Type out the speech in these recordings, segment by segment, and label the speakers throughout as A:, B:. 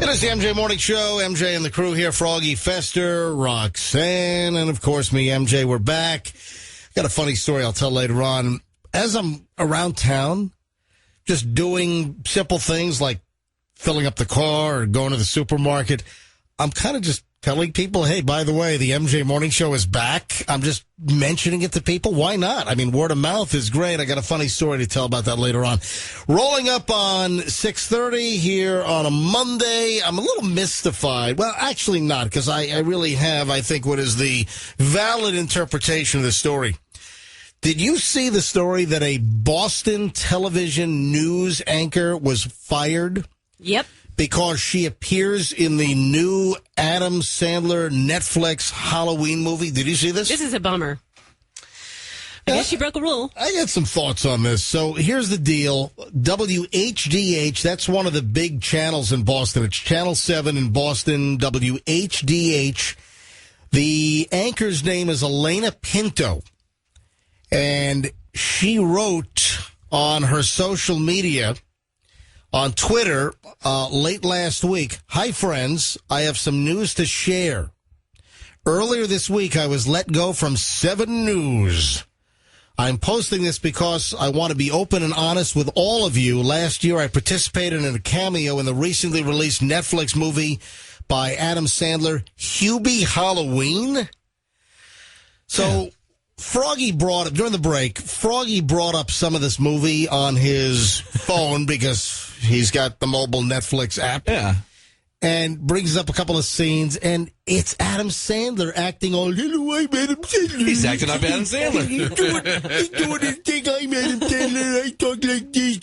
A: It is the MJ Morning Show. MJ and the crew here. Froggy, Fester, Roxanne, and of course me, MJ. We're back. Got a funny story I'll tell later on. As I'm around town, just doing simple things like filling up the car or going to the supermarket, I'm kind of just telling people, hey, by the way, the MJ Morning Show is back. I'm just mentioning it to people. Why not? I mean, word of mouth is great. I got a funny story to tell about that later on. Rolling up on 6:30 here on a Monday. I'm a little mystified. Well, actually not, because I really have, I think, what is the valid interpretation of the story. Did you see the story that a Boston television news anchor was fired?
B: Yep.
A: Because she appears in the new Adam Sandler Netflix Halloween movie. Did you see this?
B: This is a bummer. I guess she broke a rule.
A: I got some thoughts on this. So here's the deal. WHDH, that's one of the big channels in Boston. It's Channel 7 in Boston, WHDH. The anchor's name is Elena Pinto. And she wrote on her social media, on Twitter, late last week, "Hi, friends. I have some news to share. Earlier this week, I was let go from 7 News. I'm posting this because I want to be open and honest with all of you. Last year, I participated in a cameo in the recently released Netflix movie by Adam Sandler, Hubie Halloween." So... Froggy brought up, during the break, Froggy brought up some of this movie on his phone because he's got the mobile Netflix app.
C: Yeah.
A: And brings up a couple of scenes, and it's Adam Sandler acting all, hello, I'm Adam Sandler.
C: He's acting like Adam Sandler.
A: He's doing his thing, I'm Adam Sandler, I talk like this.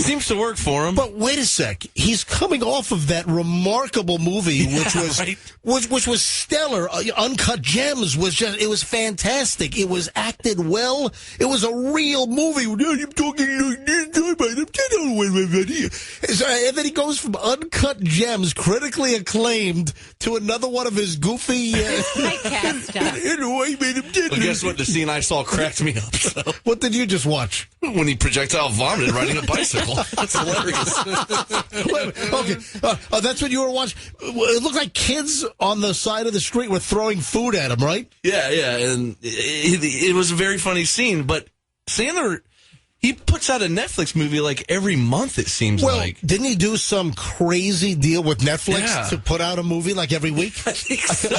C: Seems to work for him.
A: But wait a sec, he's coming off of that remarkable movie, which was
C: right.
A: which was stellar. Uncut Gems was just, it was fantastic. It was acted well. It was a real movie. I'm talking like this, and then he goes from Uncut Gems, critically acclaimed, to another one of his goofy
B: Typecast stuff.
C: Well, guess what? The scene I saw cracked me up. So.
A: What did you just watch?
C: When he projectile vomited riding a bicycle. That's hilarious.
A: Okay, that's what you were watching. It looked like kids on the side of the street were throwing food at him, right?
C: Yeah, and it was a very funny scene, but Sandler... He puts out a Netflix movie like every month, it seems like.
A: Didn't he do some crazy deal with Netflix to put out a movie like every week?
C: I think so.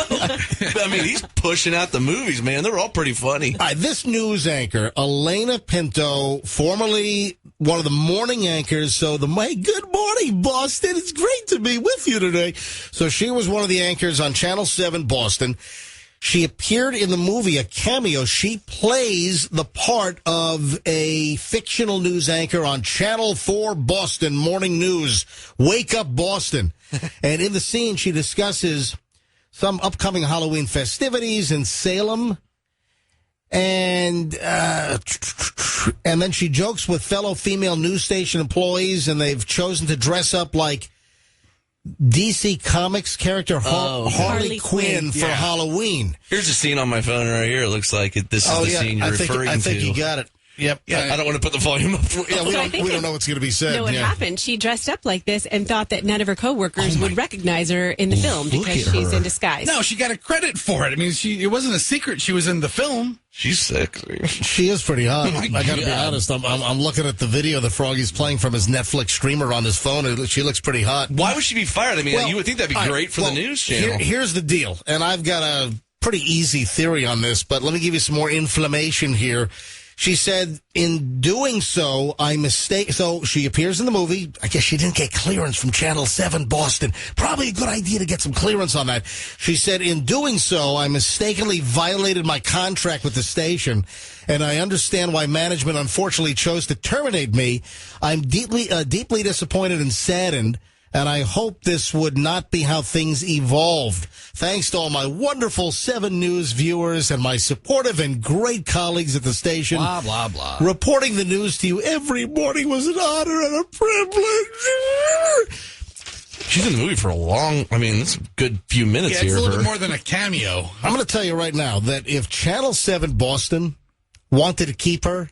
C: I mean, he's pushing out the movies, man. They're all pretty funny.
A: This news anchor, Elena Pinto, formerly one of the morning anchors, good morning, Boston. It's great to be with you today. So she was one of the anchors on Channel 7 Boston. She appeared in the movie, a cameo. She plays the part of a fictional news anchor on Channel 4 Boston Morning News, Wake Up Boston. And in the scene, she discusses some upcoming Halloween festivities in Salem. And then she jokes with fellow female news station employees, and they've chosen to dress up like DC Comics character Harley Quinn for Halloween.
C: Here's a scene on my phone right here. It looks like this is the scene you're referring to.
A: I think you got it. Yep.
C: Yeah, I don't want to put the volume up.
A: We don't know what's going to be said.
B: No, what happened? She dressed up like this and thought that none of her coworkers would recognize her in the film because she's in disguise.
D: No, she got a credit for it. I mean, it wasn't a secret she was in the film.
C: She's sexy.
A: She is pretty hot. I got to be honest. I'm looking at the video that Froggy's playing from his Netflix streamer on his phone. She looks pretty hot.
C: Why would she be fired? I mean, you would think that'd be great for the news channel.
A: Here's the deal, and I've got a pretty easy theory on this, but let me give you some more inflammation here. She said, in doing so, so she appears in the movie. I guess she didn't get clearance from Channel 7 Boston. Probably a good idea to get some clearance on that. She said, in doing so, I mistakenly violated my contract with the station, and I understand why management unfortunately chose to terminate me. I'm deeply disappointed and saddened, and I hope this would not be how things evolved. Thanks to all my wonderful 7 News viewers and my supportive and great colleagues at the station.
D: Blah, blah, blah.
A: Reporting the news to you every morning was an honor and a privilege.
C: She's in the movie for it's a good few minutes here.
D: It's a little bit more than a cameo.
A: I'm going to tell you right now that if Channel 7 Boston wanted to keep her,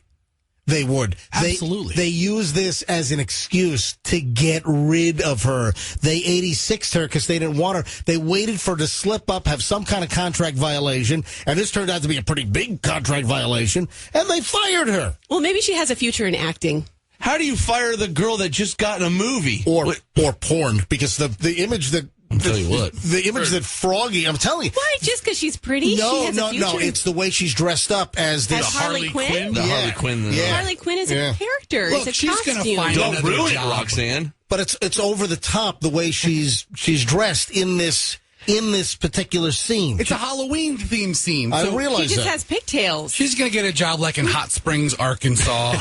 A: They would.
D: Absolutely.
A: They use this as an excuse to get rid of her. They 86'd her because they didn't want her. They waited for her to slip up, have some kind of contract violation, and this turned out to be a pretty big contract violation, and they fired her.
B: Well, maybe she has a future in acting.
C: How do you fire the girl that just got in a movie?
A: Or porn, because the image that...
C: I'll tell you what.
A: The image that Froggy, I'm telling you.
B: Why? Just because she's pretty?
A: No,
B: she has a future?
A: It's the way she's dressed up as this
B: Harley Quinn?
C: The Harley Quinn.
B: Harley Quinn is a character.
D: Look,
B: it's a
D: she's
B: costume.
D: going to find
C: Don't
D: another
C: ruin it,
D: job.
C: Roxanne.
A: But it's over the top the way she's dressed in this particular scene.
D: It's a Halloween-themed scene.
A: I
D: So
A: realize
B: She just
A: that.
B: has pigtails.
D: she's going to get a job like in Hot Springs, Arkansas.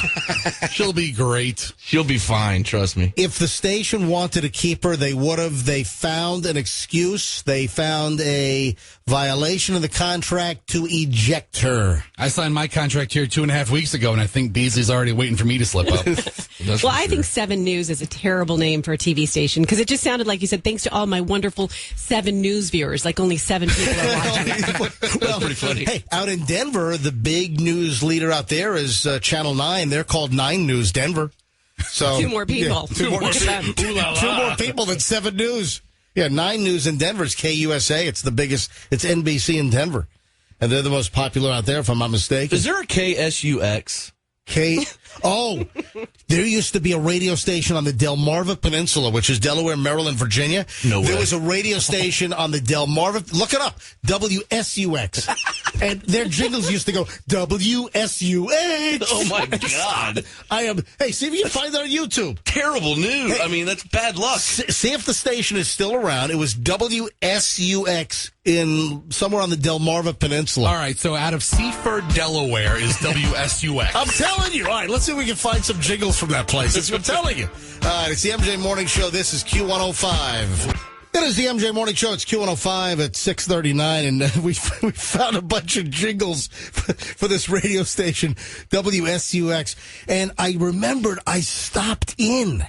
D: She'll be great.
C: She'll be fine, trust me.
A: If the station wanted to keep her, they would have. They found an excuse. They found a violation of the contract to eject her.
D: I signed my contract here 2.5 weeks ago, and I think Beasley's already waiting for me to slip up.
C: That's
B: Well,
C: for
B: I
C: sure.
B: think 7 News is a terrible name for a TV station because it just sounded like you said, thanks to all my wonderful 7 News viewers, like only 7 people are watching.
C: That's pretty funny.
A: Hey, out in Denver, the big news leader out there is Channel 9. They're called 9 News Denver. So
B: 2 more people.
A: Yeah, 2 more,
B: Look at them.
A: 2 more people than 7 News. Yeah, 9 News in Denver is KUSA. It's the biggest. It's NBC in Denver. And they're the most popular out there, if I'm not mistaken.
C: Is there a KSUX?
A: There used to be a radio station on the Delmarva Peninsula, which is Delaware, Maryland, Virginia.
C: No way.
A: There was a radio station on the Delmarva. Look it up. WSUX. And their jingles used to go, WSUX.
C: Oh, my God.
A: Hey, see if you can find that on YouTube.
C: Terrible news.
A: Hey.
C: I mean, that's bad luck.
A: See if the station is still around. It was WSUX in somewhere on the Delmarva Peninsula.
D: All right, so out of Seaford, Delaware is WSUX.
A: I'm telling you. All right, let's see if we can find some jingles from that place. That's what I'm telling you. All right, it's the MJ Morning Show. This is Q105. It is the MJ Morning Show. It's Q105 at 6:39, and we found a bunch of jingles for this radio station, WSUX. And I remembered I stopped in.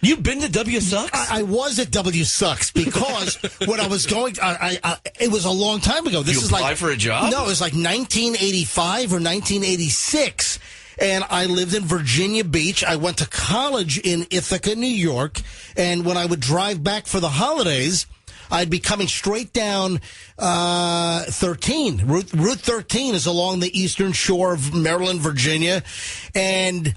C: You've been to WSUX?
A: I was at WSUX because when I was going, it was a long time ago. This
C: You
A: is
C: apply
A: like
C: for a job?
A: No, it was like 1985 or 1986. And I lived in Virginia Beach. I went to college in Ithaca, New York. And when I would drive back for the holidays, I'd be coming straight down 13. Route 13 is along the eastern shore of Maryland, Virginia, and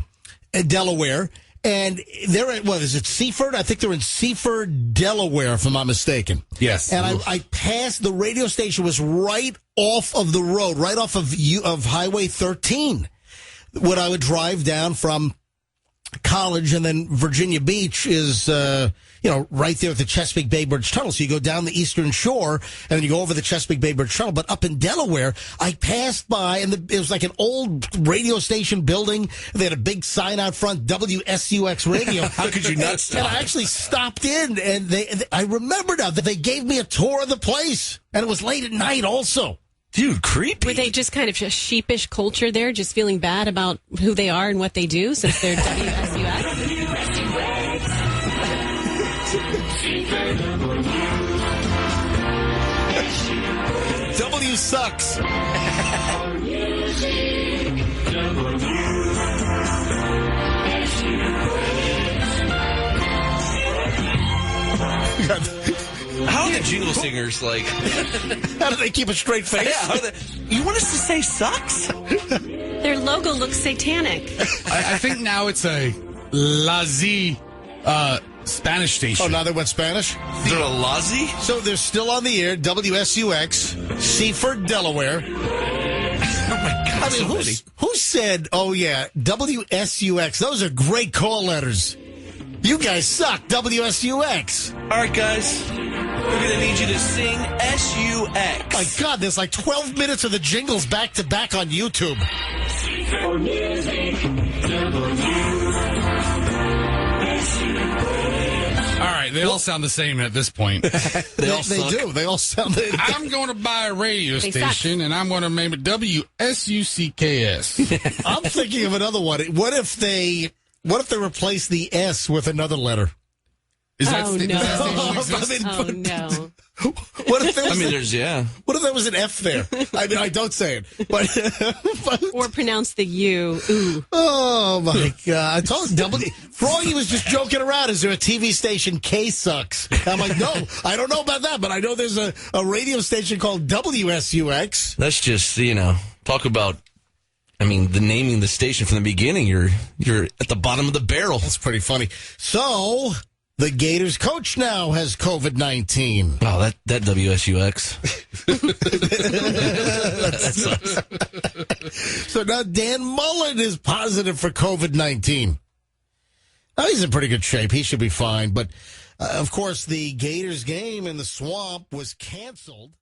A: Delaware. And they're at, what is it, Seaford? I think they're in Seaford, Delaware, if I'm not mistaken.
D: Yes.
A: And I passed, the radio station was right off of the road, right off of Highway 13. When I would drive down from college, and then Virginia Beach is, right there at the Chesapeake Bay Bridge Tunnel. So you go down the eastern shore, and then you go over the Chesapeake Bay Bridge Tunnel. But up in Delaware, I passed by, and it was like an old radio station building. They had a big sign out front, WSUX Radio.
C: How could you not stop?
A: And I actually stopped in, and I remember now that they gave me a tour of the place. And it was late at night also.
C: Dude, creepy.
B: Were they just kind of a sheepish culture there, just feeling bad about who they are and what they do since they're WSUX?
A: W sucks.
C: How are the jingle singers like?
A: How do they keep a straight face?
C: Yeah, how are they, you want us to say sucks?
B: Their logo looks satanic.
D: I think now it's a Lazy Spanish station.
A: Oh, now they went Spanish?
C: Is there a Lazy?
A: So they're still on the air, WSUX, Seaford, Delaware.
C: Oh my God!
A: I mean, who said, oh yeah, WSUX, those are great call letters. You guys suck, WSUX.
C: All right, guys, we're gonna need you to sing SUX.
A: My God, there's like 12 minutes of the jingles back to back on YouTube.
D: All right, they all sound the same at this point.
A: They do. They all sound.
D: I'm going to buy a radio
B: They
D: station, and I'm going to name it WSUCKS.
A: I'm thinking of another one. What if they replace the S with another letter?
D: Is that,
B: Oh,
D: does
B: no.
D: that station exist?
B: Oh, no.
A: What if there was What if there was an F there? I mean, I don't say it, but
B: or pronounce the U. Ooh.
A: Oh my God! I told him Froggy was just joking around. Is there a TV station K sucks? I'm like, no, I don't know about that, but I know there's a radio station called WSUX.
C: That's just talk about. I mean, the naming the station from the beginning, you're at the bottom of the barrel.
A: That's pretty funny. So, the Gators coach now has COVID-19.
C: Oh, that WSUX.
A: that sucks. So now Dan Mullen is positive for COVID-19. Now, he's in pretty good shape. He should be fine. But, of course, the Gators game in the Swamp was canceled.